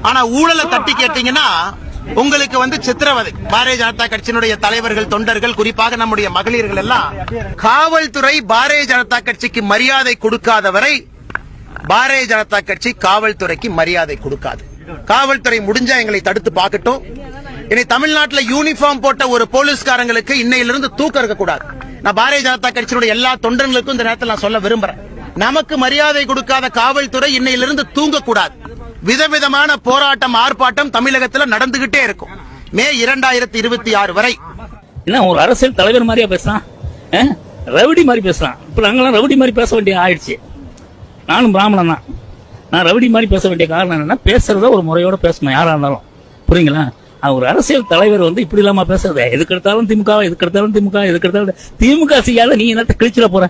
ஆனா ஊழலை தட்டி கேட்டீங்கன்னா உங்களுக்கு சித்திரவதை. பாரதிய ஜனதா கட்சியினுடைய தலைவர்கள், தொண்டர்கள், குறிப்பாக நம்முடைய மகளிர்கள் எல்லாம் காவல்துறை பாரதிய ஜனதா கட்சிக்கு மரியாதை கொடுக்காத வரை பாரதிய ஜனதா கட்சி காவல்துறைக்கு மரியாதை கொடுக்காது. காவல்துறை முடிஞ்சா எங்களை தடுத்து பார்க்கட்டும். இனி தமிழ்நாட்டில் யூனிஃபார்ம் போட்ட ஒரு போலீஸ்காரங்களுக்கு இன்னையிலிருந்து தூக்கம் இருக்கக்கூடாது. நான் பாரதிய ஜனதா கட்சியினுடைய எல்லா தொண்டர்களுக்கும் இந்த நேரத்தில் நான் சொல்ல விரும்புறேன். நமக்கு மரியாதை கொடுக்காத காவல்துறை இன்னையிலிருந்து தூங்கக்கூடாது. விதவிதமான போராட்டம், ஆர்ப்பாட்டம் தமிழகத்தில் நடந்துகிட்டே இருக்கும். மே 2026 வரை. ஒரு அரசியல் தலைவர் மாதிரியா பேசுறான், ரவுடி மாதிரி பேசுறான். இப்ப நாங்களாம் ரவுடி மாதிரி பேச வேண்டிய ஆயிடுச்சு. நானும் பிராமணன் தான். நான் ரவுடி மாதிரி பேச வேண்டிய காரணம் என்னன்னா, பேசுறத ஒரு முறையோட பேசணும் யாரா இருந்தாலும். புரியுங்களா? ஒரு அரசியல் தலைவர் இப்படி இல்லாம பேசுறது, எதுக்கு எடுத்தாலும் திமுக, எதுக்கு எடுத்தாலும் திமுக, எதுக்கு எடுத்தாலும் திமுக செய்யாத நீ என்னத்த கிழிச்சிட போற?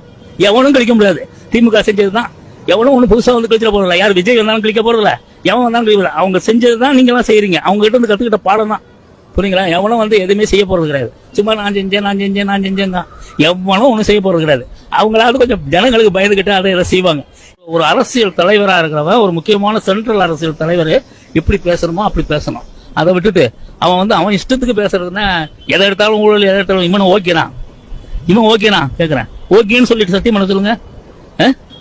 எவனும் கழிக்க முடியாது. திமுக செஞ்சதுதான். எவனும் ஒண்ணு புதுசா கழிச்சிட போறதில்ல. யார் விஜய் வந்தாலும் கழிக்க போறதில்ல, எவன் வந்தாலும் கழிக்கல. அவங்க செஞ்சதுதான் நீங்க எல்லாம் செய்யறீங்க. அவங்க கிட்ட இருந்து கத்துக்கிட்ட பாடம் தான். புரியுங்களா? எவனும் எதுவுமே செய்ய போறது கிடையாது. சும்மா நான் செஞ்சேன் தான். எவனும் ஒண்ணும் செய்ய போறது கிடையாது. அவங்களாவது கொஞ்சம் ஜனங்களுக்கு பயந்துகிட்டு அதை செய்வாங்க. ஒரு அரசியல் தலைவரா இருக்கிறவன், ஒரு முக்கியமான சென்ட்ரல் அரசியல் தலைவர் எப்படி பேசணுமோ அப்படி பேசணும். அதை விட்டுட்டு அவன் இஷ்டத்துக்கு பேசுறதுன்னா, எதை எடுத்தாலும் ஊழல், எதை எடுத்தாலும் இவன் ஓகேனா கேக்குறேன். ஓகேன்னு சொல்லிட்டு சத்தியம் பண்ண சொல்லுங்க.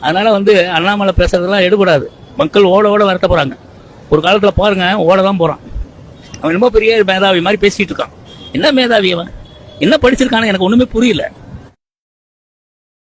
அதனால அண்ணாமலை பேசுறதெல்லாம் எடுக்கூடாது. மக்கள் ஓட வரட்ட போறாங்க. ஒரு காலத்துல பாருங்க, ஓடதான் போறான். அவன் ரொம்ப பெரிய மேதாவி மாதிரி பேசிட்டு இருக்கான். என்ன மேதாவி அவன்? என்ன படிச்சிருக்கான்னு எனக்கு ஒண்ணுமே புரியல.